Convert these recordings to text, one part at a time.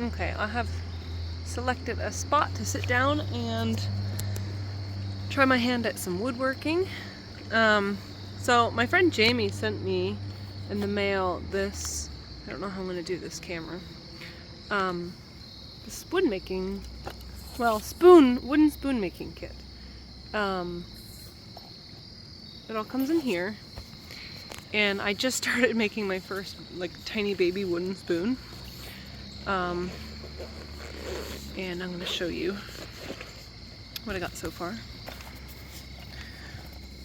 Okay, I have selected a spot to sit down and try my hand at some woodworking. So my friend Jamie sent me in the mail this, I don't know how I'm going to do this camera, this wooden spoon making kit. It all comes in here, and I just started making my first like tiny baby wooden spoon. And I'm going to show you what I got so far.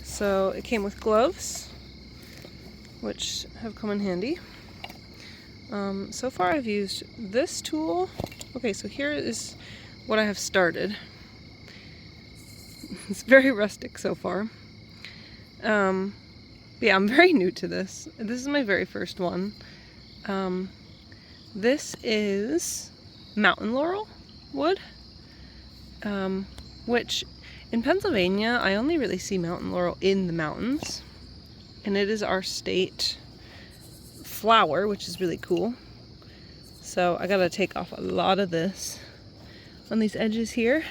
So it came with gloves, which have come in handy. So far I've used this tool. Okay, so here is what I have started. It's very rustic so far. Yeah, I'm very new to this. This is my very first one. This is mountain laurel wood, which in Pennsylvania I only really see mountain laurel in the mountains, and it is our state flower, which is really cool. So I gotta take off a lot of this on these edges here.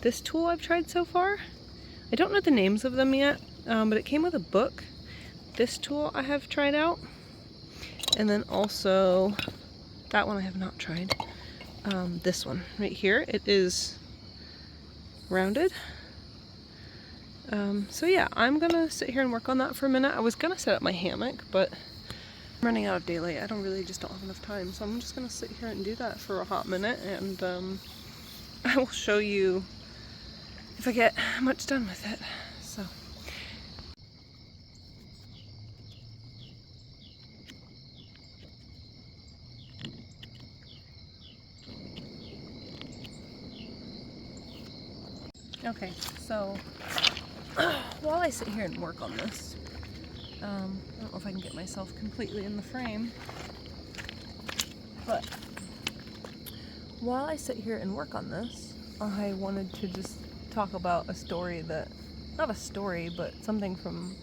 This tool I've tried so far, I don't know the names of them yet, but it came with a book. This tool I have tried out, and then also that one I have not tried. This one right here, it is rounded. So yeah, I'm gonna sit here and work on that for a minute. I was gonna set up my hammock, but I'm running out of daylight. I just don't have enough time, so I'm just gonna sit here and do that for a hot minute, and I will show you if I get much done with it. So. Okay, so while I sit here and work on this, I don't know if I can get myself completely in the frame, but while I sit here and work on this, I wanted to just talk about a story not a story, but something from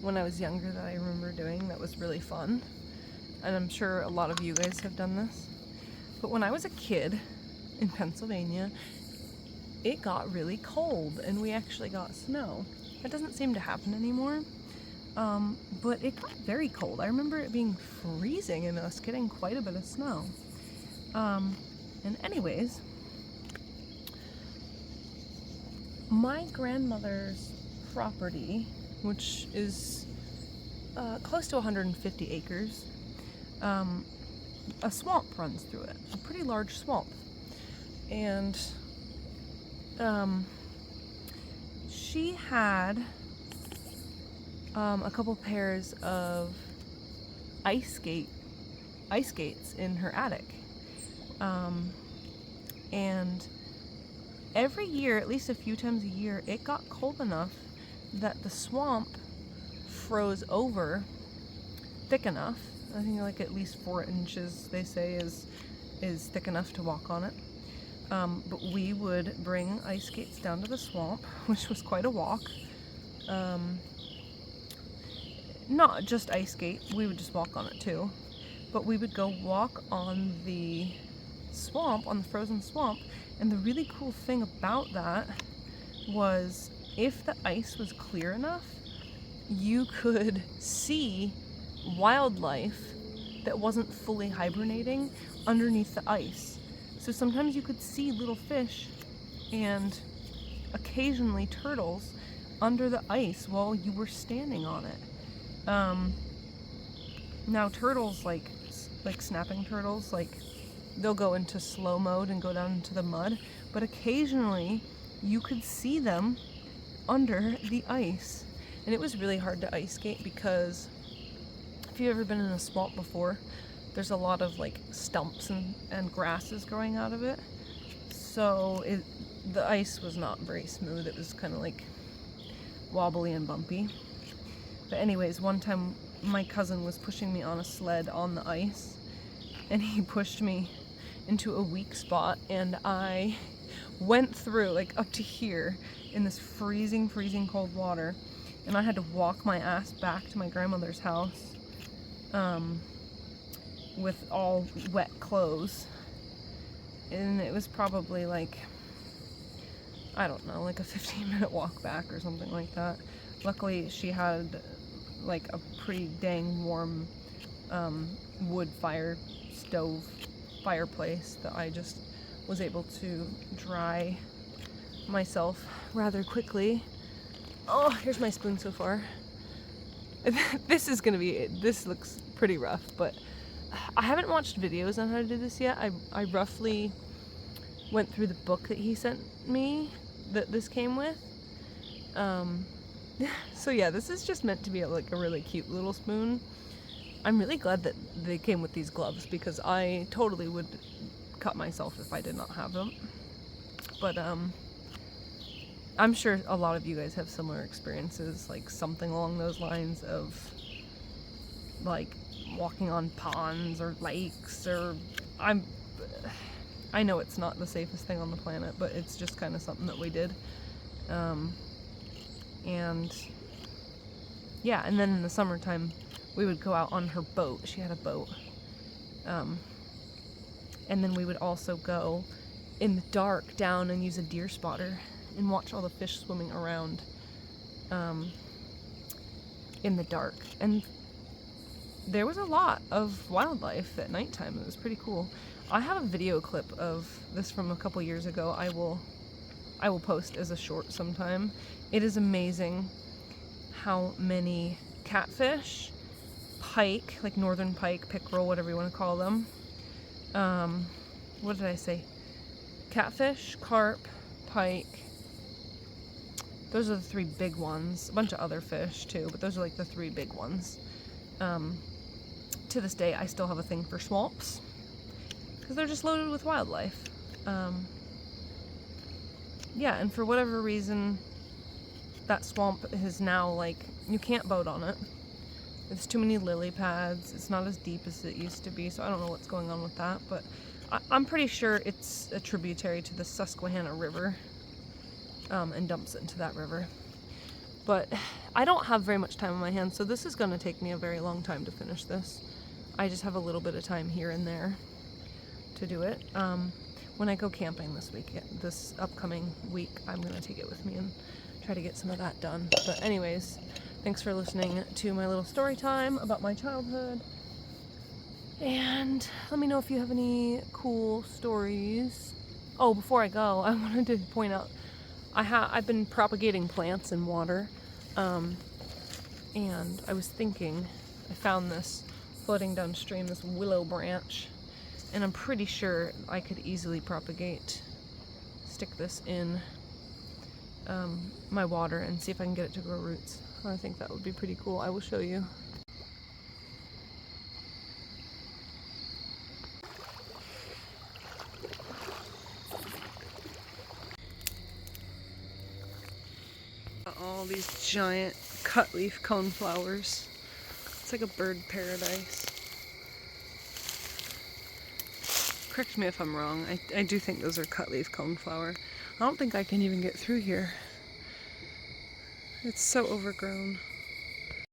when I was younger that I remember doing that was really fun. And I'm sure a lot of you guys have done this. But when I was a kid in Pennsylvania, it got really cold and we actually got snow. That doesn't seem to happen anymore, but it got very cold. I remember it being freezing and us getting quite a bit of snow. And anyways, my grandmother's property, which is close to 150 acres, a swamp runs through it, a pretty large swamp. And she had a couple pairs of ice skates in her attic. And every year, at least a few times a year, it got cold enough that the swamp froze over thick enough. I think like at least 4 inches, they say, is thick enough to walk on it. But we would bring ice skates down to the swamp, which was quite a walk. Not just ice skate, we would just walk on it too. But we would go walk on the swamp, on the frozen swamp, and the really cool thing about that was if the ice was clear enough, you could see wildlife that wasn't fully hibernating underneath the ice. So sometimes you could see little fish and occasionally turtles under the ice while you were standing on it. Now turtles, like snapping turtles, they'll go into slow mode and go down into the mud, but occasionally you could see them under the ice. And it was really hard to ice skate because if you've ever been in a swamp before, there's a lot of stumps and grasses growing out of it. So the ice was not very smooth. It was kind of wobbly and bumpy. But anyways, one time my cousin was pushing me on a sled on the ice, and he pushed me into a weak spot, and I went through up to here in this freezing cold water, and I had to walk my ass back to my grandmother's house with all wet clothes. and it was probably like, I don't know, like a 15-minute walk back or something like that. Luckily, she had like a pretty dang warm wood fireplace that I just was able to dry myself rather quickly. Oh, here's my spoon so far. This looks pretty rough, but I haven't watched videos on how to do this yet. I roughly went through the book that he sent me that this came with. So yeah, this is just meant to be like a really cute little spoon. I'm really glad that they came with these gloves because I totally would cut myself if I did not have them. But I'm sure a lot of you guys have similar experiences, like something along those lines of like walking on ponds or lakes, or I know it's not the safest thing on the planet, but it's just kind of something that we did. And yeah, and then in the summertime we would go out on her boat. She had a boat. And then we would also go in the dark down and use a deer spotter and watch all the fish swimming around in the dark. And there was a lot of wildlife at nighttime. It was pretty cool. I have a video clip of this from a couple years ago. I will post as a short sometime. It is amazing how many catfish, pike, like northern pike, pickerel, whatever you want to call them. What did I say? Catfish, carp, pike. Those are the three big ones. A bunch of other fish too, but those are like the three big ones. To this day, I still have a thing for swamps because they're just loaded with wildlife. Yeah, and for whatever reason, that swamp is now like, you can't boat on it. There's too many lily pads. It's not as deep as it used to be, so I don't know what's going on with that, but I'm pretty sure it's a tributary to the Susquehanna River, and dumps it into that river. But I don't have very much time on my hands, so this is going to take me a very long time to finish this. I just have a little bit of time here and there to do it. When I go camping this upcoming week, I'm going to take it with me and try to get some of that done. But anyways, thanks for listening to my little story time about my childhood. And let me know if you have any cool stories. Oh, before I go, I wanted to point out I've been propagating plants in water, and I was thinking, I found this floating downstream, this willow branch, and I'm pretty sure I could easily stick this in my water and see if I can get it to grow roots. I think that would be pretty cool. I will show you. All these giant cutleaf coneflowers. It's like a bird paradise. Correct me if I'm wrong. I do think those are cutleaf coneflower. I don't think I can even get through here. It's so overgrown.